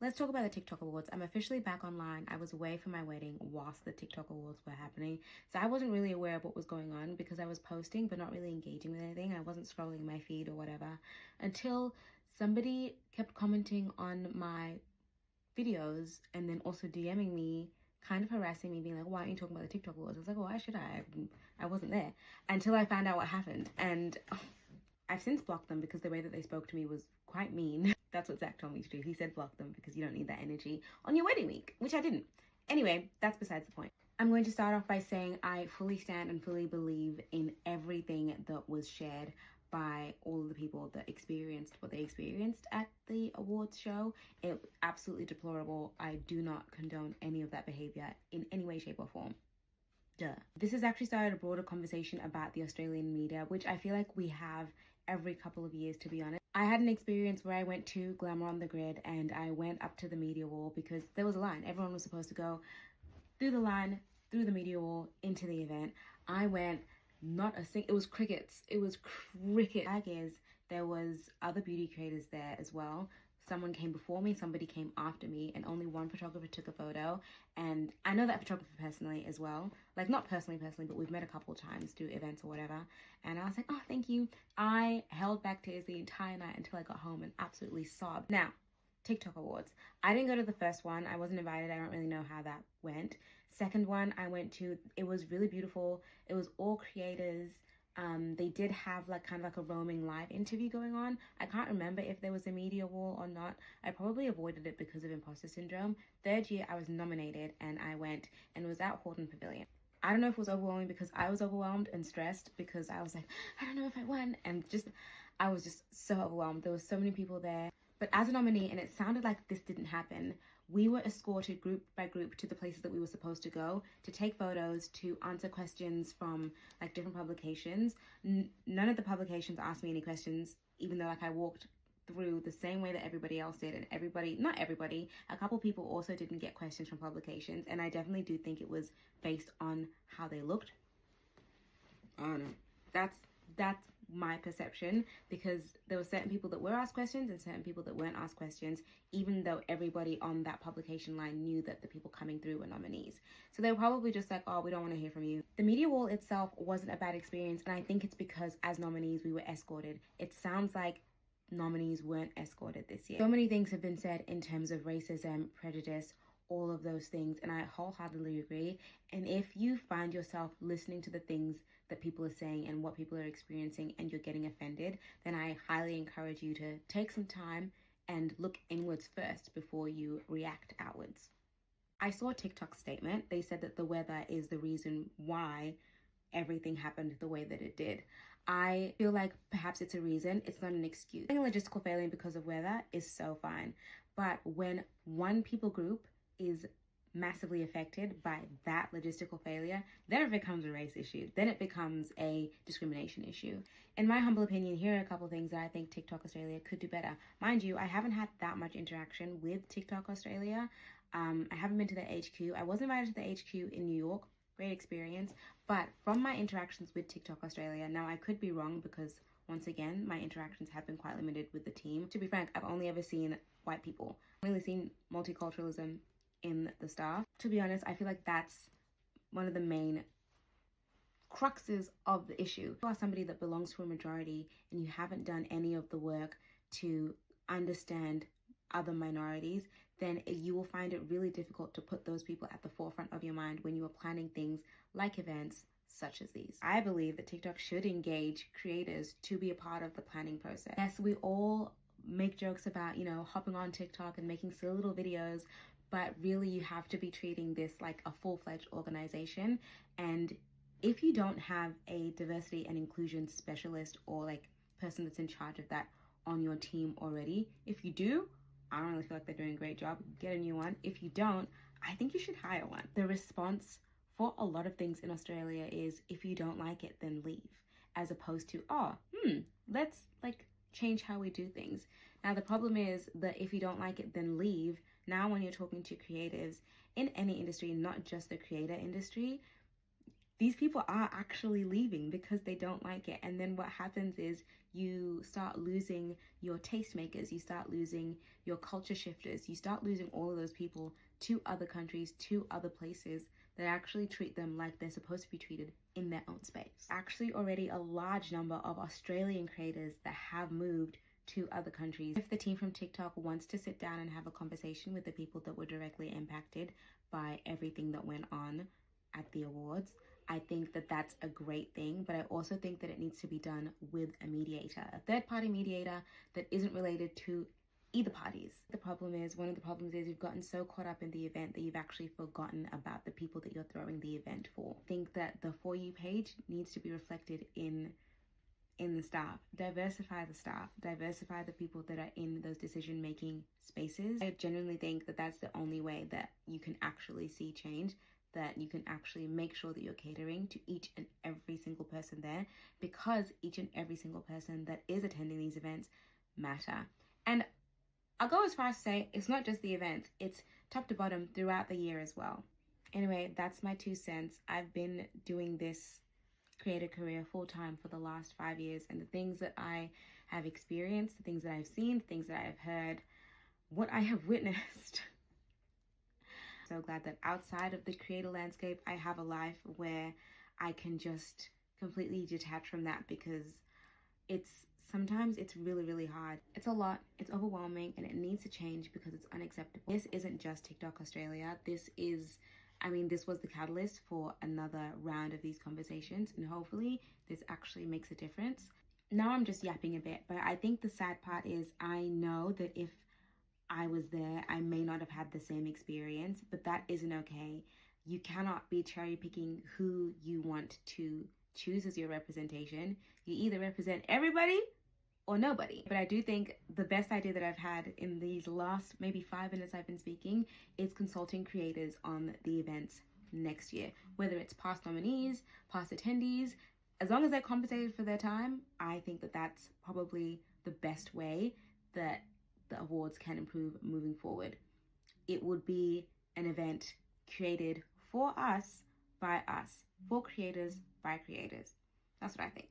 Let's talk about the TikTok Awards. I'm officially back online. I was away from my wedding whilst the TikTok Awards were happening. So I wasn't really aware of what was going on because I was posting but not really engaging with anything. I wasn't scrolling my feed or whatever until somebody kept commenting on my videos and then also DMing me, kind of harassing me, being like, why aren't you talking about the TikTok Awards? I was like, why should I? I wasn't there until I found out what happened. And I've since blocked them because the way that they spoke to me was quite mean. That's what Zach told me to do. He said block them because you don't need that energy on your wedding week, which I didn't. Anyway, that's besides the point. I'm going to start off by saying I fully stand and fully believe in everything that was shared by all of the people that experienced what they experienced at the awards show. It was absolutely deplorable. I do not condone any of that behavior in any way, shape, or form. Duh. This has actually started a broader conversation about the Australian media, which I feel like we have every couple of years, to be honest. I had an experience where I went to Glamour on the Grid and I went up to the media wall because there was a line. Everyone was supposed to go through the line, through the media wall, into the event. I went, not a single, it was crickets. It was cricket. The thing is, there was other beauty creators there as well. Someone came before me, somebody came after me, and only one photographer took a photo. And I know that photographer personally as well. Like, not personally, but we've met a couple of times through events or whatever. And I was like, oh, thank you. I held back tears the entire night until I got home and absolutely sobbed. Now, TikTok Awards. I didn't go to the first one. I wasn't invited. I don't really know how that went. Second one I went to, it was really beautiful. It was all creators. They did have like kind of like a roaming live interview going on. I can't remember if there was a media wall or not. I probably avoided it because of imposter syndrome. Third year I was nominated and I went, and it was at Horton Pavilion. I don't know if it was overwhelming because I was overwhelmed and stressed because I was like, I don't know if I won, and I was just so overwhelmed. There were so many people there. But as a nominee, and it sounded like this didn't happen, we were escorted group by group to the places that we were supposed to go to take photos, to answer questions from like different publications. None of the publications asked me any questions, even though like I walked through the same way that everybody else did, and not everybody, a couple people also didn't get questions from publications, and I definitely do think it was based on how they looked. I don't know. That's my perception, because there were certain people that were asked questions and certain people that weren't asked questions, even though everybody on that publication line knew that the people coming through were nominees. So they were probably just like, oh, we don't want to hear from you. The media wall itself wasn't a bad experience, and I think it's because as nominees we were escorted. It sounds like nominees weren't escorted this year. So many things have been said in terms of racism, prejudice, all of those things, and I wholeheartedly agree. And if you find yourself listening to the things that people are saying and what people are experiencing and you're getting offended, then I highly encourage you to take some time and look inwards first before you react outwards. I saw a TikTok statement. They said that the weather is the reason why everything happened the way that it did. I feel like perhaps it's a reason, it's not an excuse. Having a logistical failure because of weather is so fine, but when one people group is massively affected by that logistical failure, then it becomes a race issue. Then it becomes a discrimination issue. In my humble opinion, here are a couple of things that I think TikTok Australia could do better. Mind you, I haven't had that much interaction with TikTok Australia. I haven't been to the HQ. I was invited to the HQ in New York. Great experience. But from my interactions with TikTok Australia, now I could be wrong because once again, my interactions have been quite limited with the team. To be frank, I've only ever seen white people. I've really seen multiculturalism in the staff. To be honest, I feel like that's one of the main cruxes of the issue. If you are somebody that belongs to a majority and you haven't done any of the work to understand other minorities, then you will find it really difficult to put those people at the forefront of your mind when you are planning things like events such as these. I believe that TikTok should engage creators to be a part of the planning process. Yes, we all make jokes about, hopping on TikTok and making silly little videos, but really you have to be treating this like a full-fledged organization. And if you don't have a diversity and inclusion specialist or like person that's in charge of that on your team already, if you do, I don't really feel like they're doing a great job. Get a new one. If you don't, I think you should hire one. The response for a lot of things in Australia is, if you don't like it, then leave, as opposed to, let's like change how we do things. Now the problem is that if you don't like it, then leave. Now when you're talking to creatives in any industry, not just the creator industry, these people are actually leaving because they don't like it. And then what happens is you start losing your tastemakers, you start losing your culture shifters, you start losing all of those people to other countries, to other places that actually treat them like they're supposed to be treated in their own space. Actually, already a large number of Australian creators that have moved to other countries. If the team from TikTok wants to sit down and have a conversation with the people that were directly impacted by everything that went on at the awards, I think that that's a great thing, but I also think that it needs to be done with a mediator, a third-party mediator that isn't related to either parties. One of the problems is you've gotten so caught up in the event that you've actually forgotten about the people that you're throwing the event for. I think that the For You page needs to be reflected in the staff. Diversify the staff, diversify the people that are in those decision-making spaces. I genuinely think that that's the only way that you can actually see change, that you can actually make sure that you're catering to each and every single person there, because each and every single person that is attending these events matter. And I'll go as far as to say it's not just the events, it's top to bottom throughout the year as well. Anyway, that's my 2 cents. I've been doing this creator career full-time for the last 5 years, and the things that I have experienced, the things that I've seen, the things that I have heard, what I have witnessed. So glad that outside of the creator landscape, I have a life where I can just completely detach from that, because sometimes it's really, really hard. It's a lot, it's overwhelming, and it needs to change because it's unacceptable. This isn't just TikTok Australia. This was the catalyst for another round of these conversations, and hopefully this actually makes a difference. Now I'm just yapping a bit, but I think the sad part is I know that if I was there, I may not have had the same experience, but that isn't okay. You cannot be cherry picking who you want to choose as your representation. You either represent everybody or nobody. But I do think the best idea that I've had in these last maybe 5 minutes I've been speaking is consulting creators on the events next year, whether it's past nominees, past attendees. As long as they're compensated for their time, I think that that's probably the best way that the awards can improve moving forward. It would be an event created for us, by us, for creators, by creators. That's what I think.